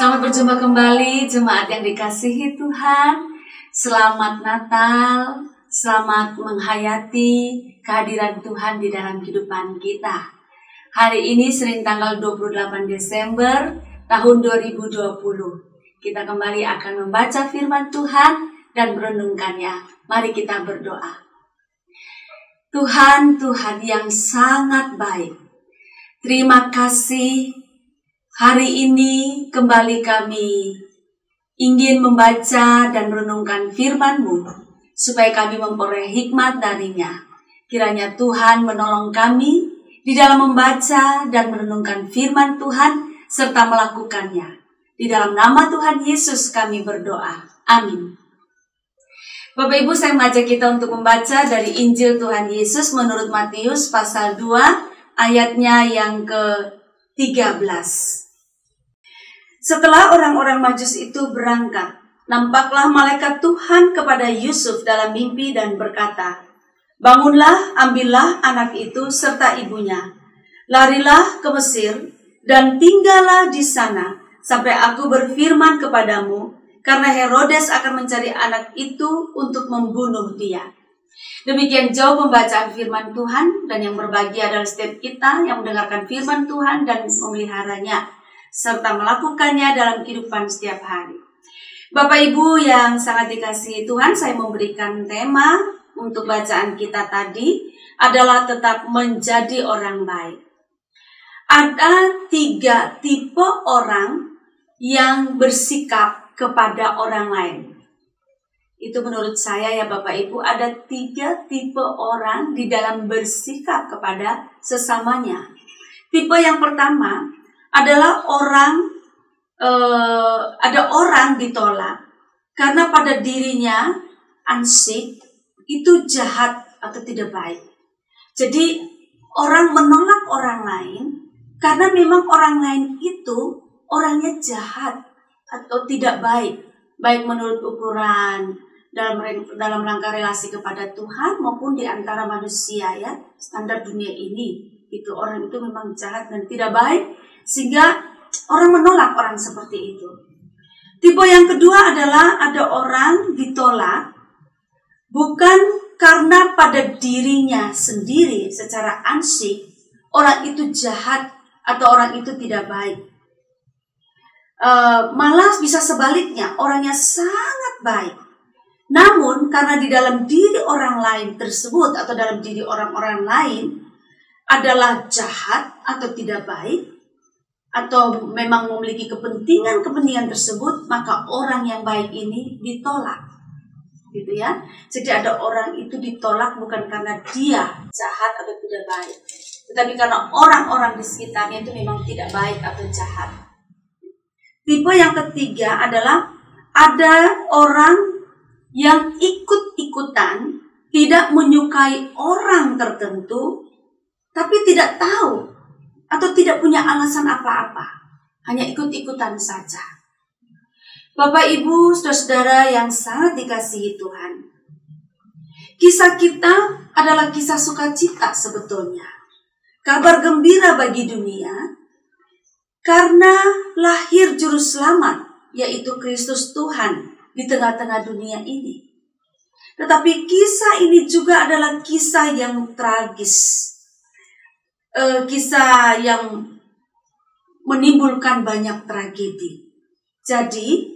Selamat berjumpa kembali jemaat yang dikasihi Tuhan. Selamat Natal, selamat menghayati kehadiran Tuhan di dalam kehidupan kita. Hari ini Senin tanggal 28 Desember tahun 2020. Kita kembali akan membaca firman Tuhan dan merenungkannya. Mari kita berdoa. Tuhan yang sangat baik. Terima kasih. Hari ini kembali kami ingin membaca dan merenungkan firman-Mu, supaya kami memperoleh hikmat darinya. Kiranya Tuhan menolong kami di dalam membaca dan merenungkan firman Tuhan, serta melakukannya. Di dalam nama Tuhan Yesus kami berdoa. Amin. Bapak Ibu, saya mengajak kita untuk membaca dari Injil Tuhan Yesus menurut Matius pasal 2, ayatnya yang ke-13. Setelah orang-orang Majus itu berangkat, nampaklah malaikat Tuhan kepada Yusuf dalam mimpi dan berkata, "Bangunlah, ambillah anak itu serta ibunya, larilah ke Mesir dan tinggallah di sana sampai aku berfirman kepadamu, karena Herodes akan mencari anak itu untuk membunuh dia." Demikian jauh pembacaan firman Tuhan, dan yang berbahagia adalah setiap kita yang mendengarkan firman Tuhan dan memeliharanya, serta melakukannya dalam kehidupan setiap hari. Bapak Ibu yang sangat dikasihi Tuhan, saya memberikan tema untuk bacaan kita tadi adalah tetap menjadi orang baik. Ada 3 tipe orang yang bersikap kepada orang lain. Itu menurut saya ya Bapak Ibu, ada 3 tipe orang di dalam bersikap kepada sesamanya. Tipe yang pertama adalah ada orang ditolak karena pada dirinya ansik itu jahat atau tidak baik. Jadi orang menolak orang lain karena memang orang lain itu orangnya jahat atau tidak baik, baik menurut ukuran dalam rangka relasi kepada Tuhan maupun di antara manusia ya, standar dunia ini. Itu orang itu memang jahat dan tidak baik, sehingga orang menolak orang seperti itu. Tipe yang kedua adalah ada orang ditolak bukan karena pada dirinya sendiri secara ansik orang itu jahat atau orang itu tidak baik. Malah bisa sebaliknya, orangnya sangat baik. Namun karena di dalam diri orang lain tersebut atau dalam diri orang-orang lain adalah jahat atau tidak baik, atau memang memiliki kepentingan tersebut, maka orang yang baik ini ditolak. Gitu ya. Jadi ada orang itu ditolak bukan karena dia jahat atau tidak baik, tetapi karena orang-orang di sekitarnya itu memang tidak baik atau jahat. Tipe yang ketiga adalah ada orang yang ikut-ikutan, tidak menyukai orang tertentu, tapi tidak tahu atau tidak punya alasan apa-apa, hanya ikut-ikutan saja. Bapak Ibu, saudara-saudara yang sangat dikasihi Tuhan, kisah kita adalah kisah sukacita sebetulnya, kabar gembira bagi dunia, karena lahir juru selamat, yaitu Kristus Tuhan di tengah-tengah dunia ini. Tetapi kisah ini juga adalah kisah yang tragis, kisah yang menimbulkan banyak tragedi. Jadi,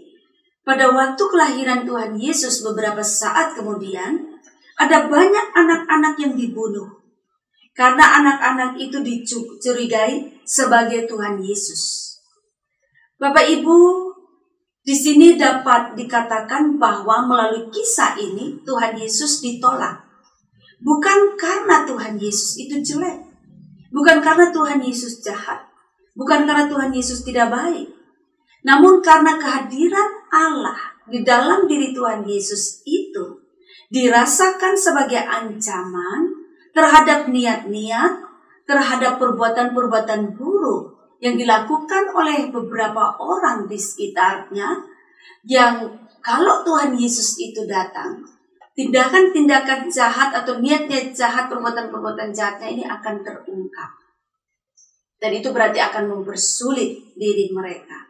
pada waktu kelahiran Tuhan Yesus beberapa saat kemudian, ada banyak anak-anak yang dibunuh. Karena anak-anak itu dicurigai sebagai Tuhan Yesus. Bapak Ibu, di sini dapat dikatakan bahwa melalui kisah ini Tuhan Yesus ditolak. Bukan karena Tuhan Yesus itu jelek. Bukan karena Tuhan Yesus jahat. Bukan karena Tuhan Yesus tidak baik. Namun karena kehadiran Allah di dalam diri Tuhan Yesus itu dirasakan sebagai ancaman terhadap niat-niat, terhadap perbuatan-perbuatan buruk yang dilakukan oleh beberapa orang di sekitarnya, yang kalau Tuhan Yesus itu datang, tindakan-tindakan jahat atau niat-niat jahat, perbuatan-perbuatan jahatnya ini akan terungkap. Dan itu berarti akan mempersulit diri mereka.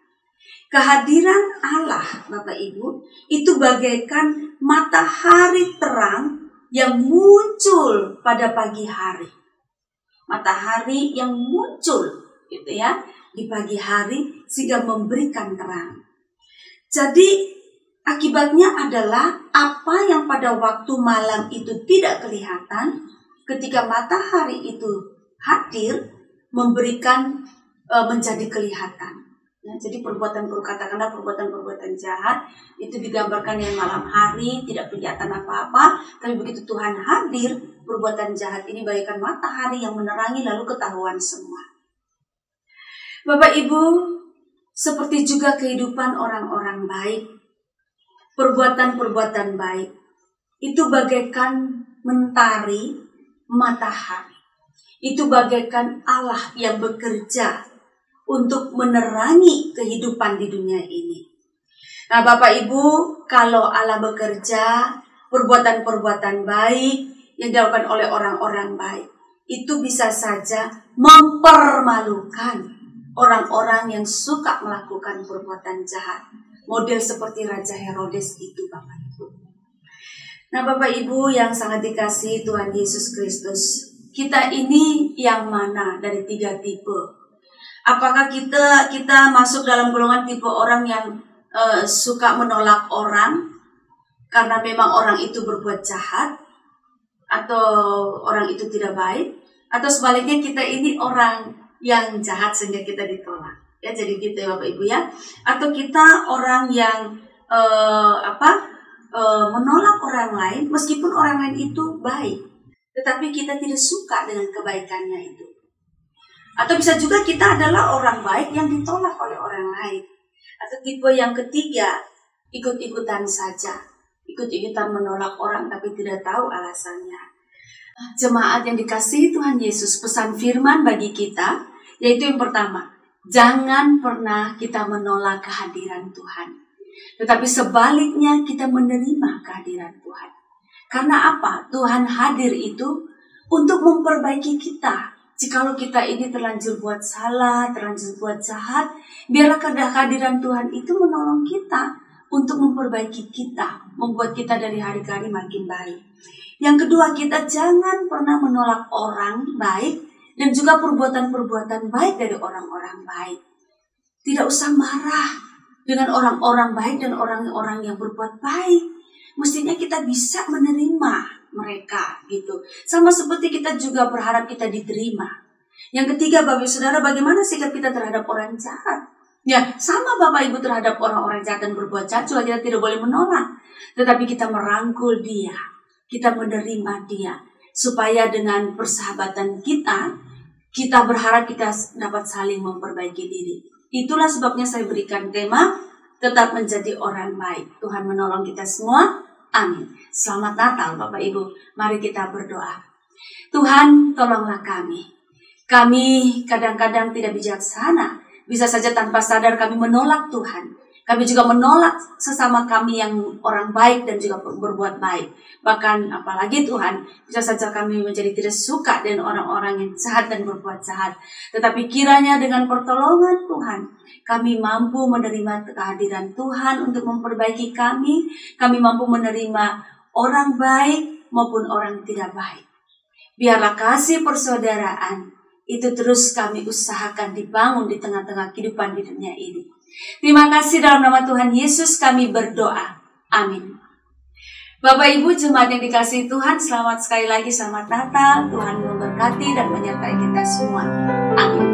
Kehadiran Allah, Bapak Ibu, itu bagaikan matahari terang yang muncul pada pagi hari. Matahari yang muncul gitu ya di pagi hari sehingga memberikan terang. Jadi akibatnya adalah apa yang pada waktu malam itu tidak kelihatan, ketika matahari itu hadir memberikan menjadi kelihatan. Ya, jadi katakanlah perbuatan jahat itu digambarkan yang malam hari, tidak kelihatan apa-apa, tapi begitu Tuhan hadir, perbuatan jahat ini bagaikan matahari yang menerangi lalu ketahuan semua. Bapak Ibu, seperti juga kehidupan orang-orang baik, perbuatan-perbuatan baik itu bagaikan mentari, matahari. Itu bagaikan Allah yang bekerja untuk menerangi kehidupan di dunia ini. Nah, Bapak Ibu, kalau Allah bekerja, perbuatan-perbuatan baik yang dilakukan oleh orang-orang baik, itu bisa saja mempermalukan orang-orang yang suka melakukan perbuatan jahat. Model seperti Raja Herodes itu, Bapak Ibu. Nah, Bapak Ibu yang sangat dikasihi Tuhan Yesus Kristus, kita ini yang mana dari 3 tipe? Apakah kita masuk dalam golongan tipe orang yang suka menolak orang karena memang orang itu berbuat jahat, atau orang itu tidak baik, atau sebaliknya kita ini orang yang jahat sehingga kita ditolak? Ya, jadi gitu ya Bapak Ibu ya. Atau kita orang yang menolak orang lain meskipun orang lain itu baik, tetapi kita tidak suka dengan kebaikannya itu. Atau bisa juga kita adalah orang baik yang ditolak oleh orang lain. Atau tipe yang ketiga, ikut-ikutan saja. Ikut-ikutan menolak orang tapi tidak tahu alasannya. Jemaat yang dikasihi Tuhan Yesus, pesan firman bagi kita, yaitu yang pertama, jangan pernah kita menolak kehadiran Tuhan. Tetapi sebaliknya kita menerima kehadiran Tuhan. Karena apa? Tuhan hadir itu untuk memperbaiki kita. Jikalau kita ini terlanjur buat salah, terlanjur buat jahat, biarlah kehadiran Tuhan itu menolong kita untuk memperbaiki kita, membuat kita dari hari ke hari makin baik. Yang kedua, kita jangan pernah menolak orang baik dan juga perbuatan-perbuatan baik dari orang-orang baik. Tidak usah marah dengan orang-orang baik dan orang-orang yang berbuat baik. Mestinya kita bisa menerima mereka gitu. Sama seperti kita juga berharap kita diterima. Yang ketiga, Bapak Saudara, bagaimana sikap kita terhadap orang jahat? Ya, sama Bapak Ibu terhadap orang-orang jahat dan berbuat jahat juga kita tidak boleh menolak. Tetapi kita merangkul dia, kita menerima dia, supaya dengan persahabatan kita berharap kita dapat saling memperbaiki diri. Itulah sebabnya saya berikan tema, tetap menjadi orang baik. Tuhan menolong kita semua. Amin. Selamat Natal Bapak Ibu. Mari kita berdoa. Tuhan, tolonglah kami. Kami kadang-kadang tidak bijaksana. Bisa saja tanpa sadar kami menolak Tuhan. Kami juga menolak sesama kami yang orang baik dan juga berbuat baik. Bahkan apalagi Tuhan, bisa saja kami menjadi tidak suka dengan orang-orang yang jahat dan berbuat jahat. Tetapi kiranya dengan pertolongan Tuhan, kami mampu menerima kehadiran Tuhan untuk memperbaiki kami. Kami mampu menerima orang baik maupun orang tidak baik. Biarlah kasih persaudaraan itu terus kami usahakan dibangun di tengah-tengah kehidupan di dunia ini. Terima kasih, dalam nama Tuhan Yesus kami berdoa. Amin. Bapak Ibu jemaat yang dikasihi Tuhan, selamat sekali lagi, selamat Natal. Tuhan memberkati dan menyertai kita semua. Amin.